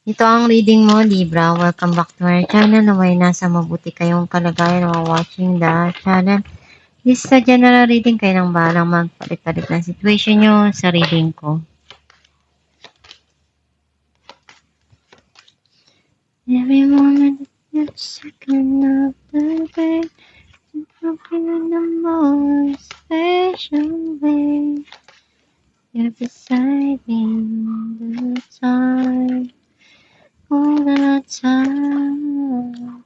Ito ang reading mo, Libra. Welcome back to our channel. Naway nasa mabuti kayong kalagayan while watching the channel. This is a general reading. Kayo nang bahalang magpalit-palit ng situation nyo sa reading ko. Every moment, each second of the day, something in the most special way. You're beside me all the time. All the time.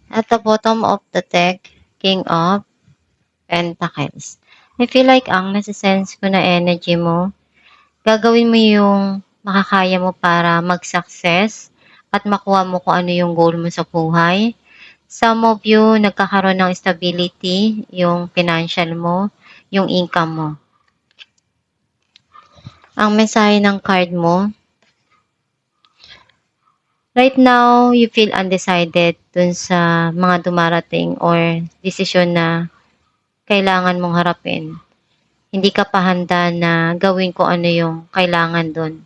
At the bottom of the deck, King of Pentacles. I feel like ang nasa-sense ko na energy mo, gagawin mo yung makakaya mo para mag-success at makuha mo kung ano yung goal mo sa buhay. Some of you, nagkakaroon ng stability, yung financial mo, yung income mo. Ang mensahe ng card mo, right now, you feel undecided dun sa mga dumarating or desisyon na kailangan mong harapin. Hindi ka pa handa na gawin ko ano yung kailangan dun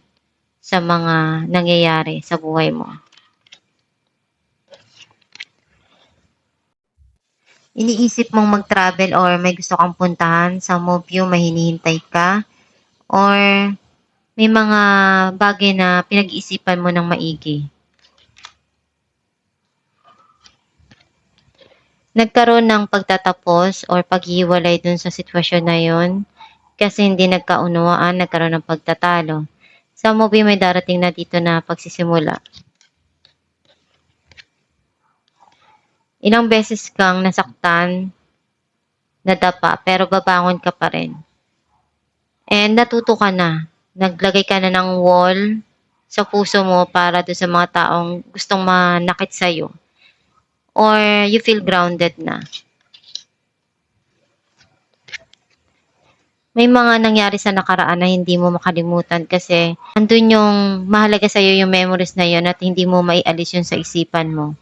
sa mga nangyayari sa buhay mo. Iniisip mong mag-travel or may gusto kang puntahan, some of you may hinihintay ka, or may mga bagay na pinag-iisipan mo ng maigi. Nagkaroon ng pagtatapos or paghiwalay dun sa sitwasyon na yon kasi hindi nagkaunawaan, nagkaroon ng pagtatalo. Some of you may darating na dito na pagsisimula. Ilang beses kang nasaktan, nadapa, pero babangon ka pa rin. And natuto ka na. Naglagay ka na ng wall sa puso mo para doon sa mga taong gustong manakit sa'yo. Or you feel grounded na. May mga nangyari sa nakaraan na hindi mo makalimutan kasi andun yung mahalaga sa'yo yung memories na yun at hindi mo maialis yun sa isipan mo.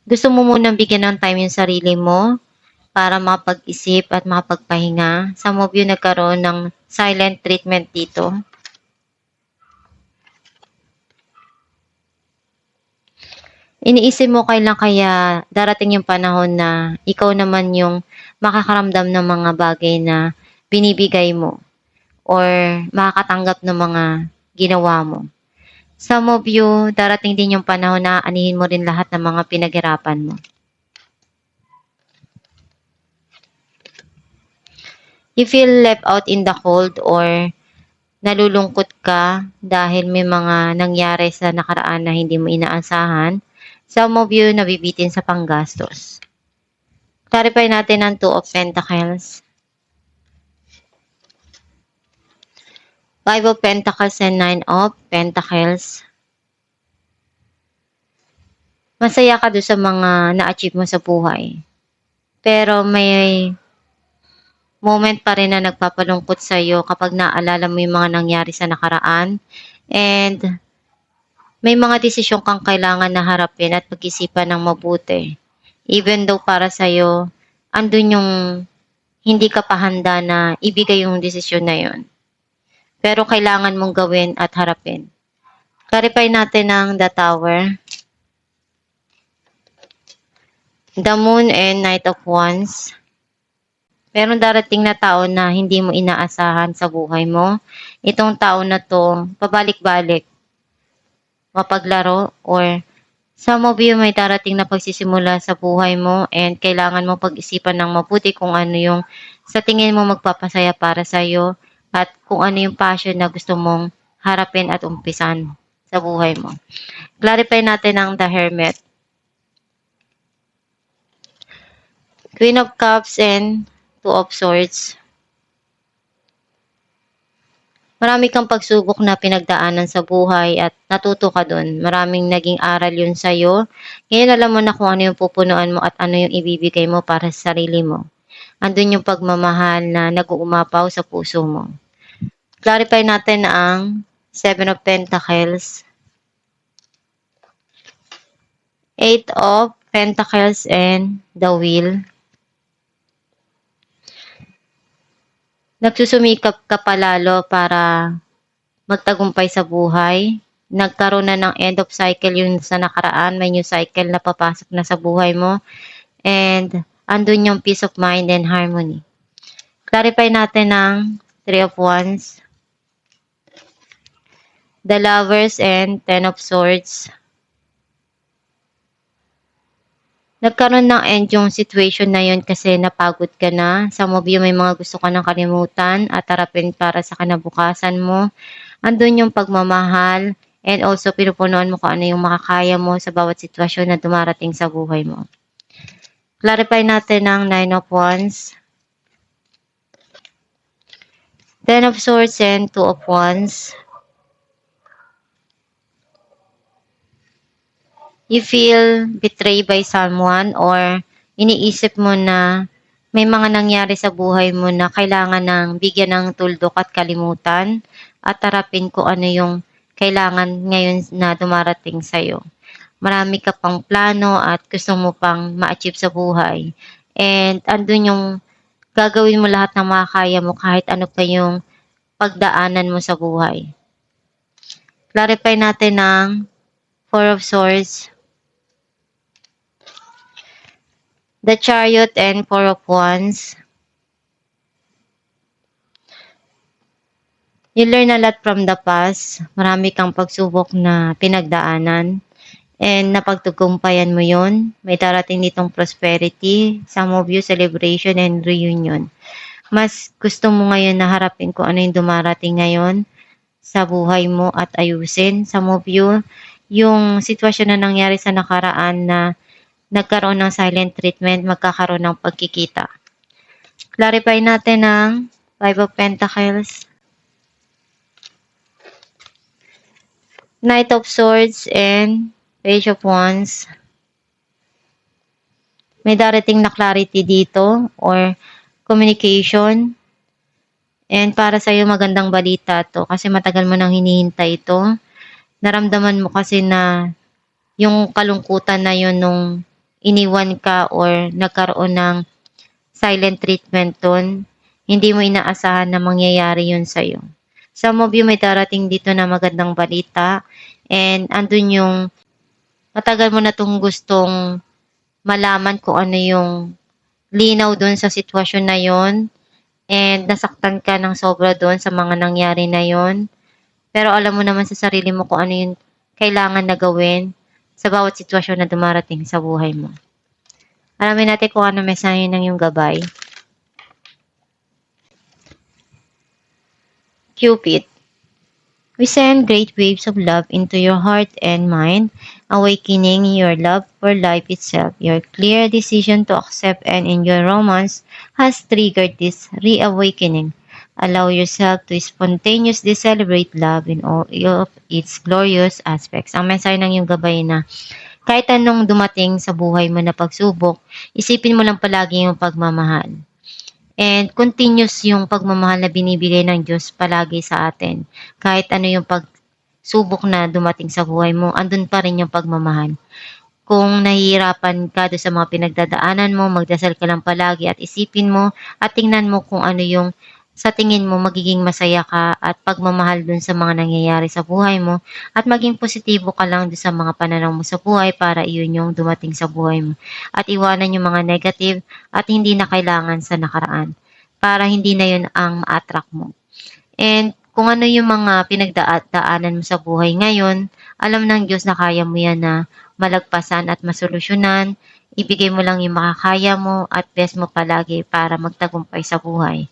Gusto mo munang bigyan ng time yung sarili mo para mapag-isip at mapagpahinga. Some of you nagkaroon ng silent treatment dito. Iniisip mo kailan kaya darating yung panahon na ikaw naman yung makakaramdam ng mga bagay na binibigay mo or makakatanggap ng mga ginawa mo. Some of you, darating din yung panahon na anihin mo rin lahat ng mga pinaghirapan mo. You feel left out in the cold or nalulungkot ka dahil may mga nangyari sa nakaraan na hindi mo inaasahan. Some of you nabibitin sa panggastos. Clarify natin ang Two of Pentacles. Five of Pentacles and Nine of Pentacles. Masaya ka doon sa mga na-achieve mo sa buhay. Pero may moment pa rin na nagpapalungkot sa iyo kapag naalala mo yung mga nangyari sa nakaraan. And may mga desisyon kang kailangan na harapin at pag-isipan ng mabuti. Even though para sa'yo, andun yung hindi ka pa handa na ibigay yung desisyon na yon. Pero kailangan mong gawin at harapin. Clarify natin ang The Tower. The Moon and Knight of Wands. Pero darating na tao na hindi mo inaasahan sa buhay mo. Itong tao na to, pabalik-balik, mapaglaro or some of you may darating na pagsisimula sa buhay mo and kailangan mo pag-isipan ng mabuti kung ano yung sa tingin mo magpapasaya para sa'yo at kung ano yung passion na gusto mong harapin at umpisan sa buhay mo. Clarify natin ang The Hermit. Queen of Cups and Two of Swords. Marami kang pagsubok na pinagdaanan sa buhay at natuto ka doon. Maraming naging aral yun sa'yo. Ngayon alam mo na kung ano yung pupunuan mo at ano yung ibibigay mo para sa sarili mo. Andun yung pagmamahal na nag-uumapaw sa puso mo. Clarify natin ang Seven of Pentacles, Eight of Pentacles and the Wheel. Nagsusumikap ka palalo para magtagumpay sa buhay. Nagkaroon na ng end of cycle yung sa nakaraan, may new cycle na papasok na sa buhay mo. And andun yung peace of mind and harmony. Clarify natin ng Three of Wands, the Lovers, and Ten of Swords. Nagkaroon ng end yung situation na yun kasi napagod ka na. Some of you may mga gusto ka ng kalimutan at harapin para sa kinabukasan mo. Andun yung pagmamahal and also pinupunuan mo kung ano yung makakaya mo sa bawat sitwasyon na dumarating sa buhay mo. Clarify natin ng Nine of Wands, Ten of Swords, and Two of Wands. You feel betrayed by someone or iniisip mo na may mga nangyari sa buhay mo na kailangan ng bigyan ng tuldok at kalimutan at harapin ko ano yung kailangan ngayon na dumarating sa'yo. Marami ka pang plano at gusto mo pang ma-achieve sa buhay. And andun yung gagawin mo lahat ng makakaya mo kahit ano pa yung pagdaanan mo sa buhay. Clarify natin ng Four of Swords, the Chariot, and Four of Wands. You learn a lot from the past. Marami kang pagsubok na pinagdaanan. And napagtagumpayan mo yon. May darating ditong prosperity. Some of you, celebration and reunion. Mas gusto mo ngayon na harapin kung ano yung dumarating ngayon sa buhay mo at ayusin. Some of you, yung sitwasyon na nangyari sa nakaraan na nagkaroon ng silent treatment, magkakaroon ng pagkikita. Clarify natin ang Five of Pentacles, Knight of Swords, and Page of Wands. May darating na clarity dito or communication. And para sa'yo magandang balita to kasi matagal mo nang hinihintay ito. Naramdaman mo kasi na yung kalungkutan na yun nung iniwan ka or nagkaroon ng silent treatment ton, hindi mo inaasahan na mangyayari yun sa'yo. Some of you may darating dito na magandang balita and andun yung matagal mo na itong gustong malaman kung ano yung linaw dun sa sitwasyon na yon and nasaktan ka ng sobra dun sa mga nangyari na yon. Pero alam mo naman sa sarili mo kung ano yung kailangan na gawin sa bawat sitwasyon na dumarating sa buhay mo. Alamin natin kung ano mensahe ng yung gabay. Cupid. We send great waves of love into your heart and mind, awakening your love for life itself. Your clear decision to accept and enjoy romance has triggered this reawakening. Allow yourself to spontaneously celebrate love in all of its glorious aspects. Ang mensahe ng yung gabay na kahit anong dumating sa buhay mo na pagsubok, isipin mo lang palagi yung pagmamahal. And continuous yung pagmamahal na binibigay ng Diyos palagi sa atin. Kahit ano yung pagsubok na dumating sa buhay mo, andun pa rin yung pagmamahal. Kung nahihirapan ka doon sa mga pinagdadaanan mo, magdasal ka lang palagi at isipin mo at tingnan mo kung ano yung sa tingin mo magiging masaya ka at pagmamahal dun sa mga nangyayari sa buhay mo at maging positibo ka lang dun sa mga pananaw mo sa buhay para iyon yung dumating sa buhay mo at iwanan yung mga negative at hindi na kailangan sa nakaraan para hindi na yun ang ma-attract mo. And kung ano yung mga pinagdaanan mo sa buhay ngayon, alam ng Diyos na kaya mo yan na malagpasan at masolusyonan. Ibigay mo lang yung makakaya mo at best mo palagi para magtagumpay sa buhay.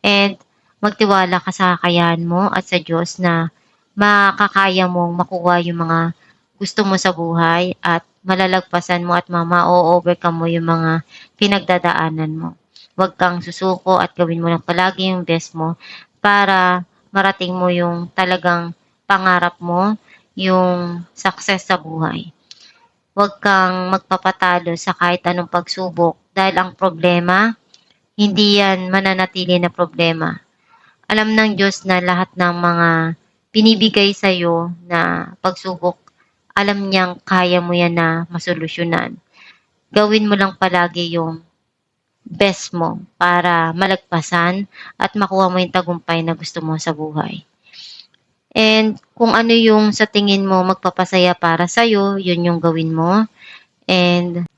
And magtiwala ka sa kakayahan mo at sa Diyos na makakaya mong makuha yung mga gusto mo sa buhay at malalagpasan mo at ma-overcome mo yung mga pinagdadaanan mo. Huwag kang susuko at gawin mo lang palagi yung best mo para marating mo yung talagang pangarap mo, yung success sa buhay. Huwag kang magpapatalo sa kahit anong pagsubok dahil ang problema, hindi yan mananatili na problema. Alam ng Diyos na lahat ng mga binibigay sa'yo na pagsubok, alam niyang kaya mo yan na masolusyonan. Gawin mo lang palagi yung best mo para malagpasan at makuha mo yung tagumpay na gusto mo sa buhay. And kung ano yung sa tingin mo magpapasaya para sa'yo, yun yung gawin mo. And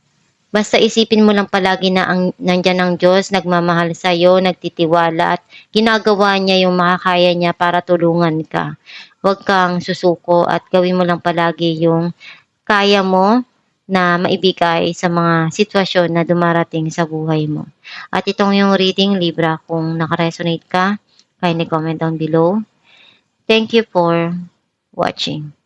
basta isipin mo lang palagi na nandiyan ang Diyos, nagmamahal sa'yo, nagtitiwala at ginagawa niya yung makakaya niya para tulungan ka. Huwag kang susuko at gawin mo lang palagi yung kaya mo na maibigay sa mga sitwasyon na dumarating sa buhay mo. At itong yung reading Libra, kung nakaresonate ka, kindly comment down below. Thank you for watching.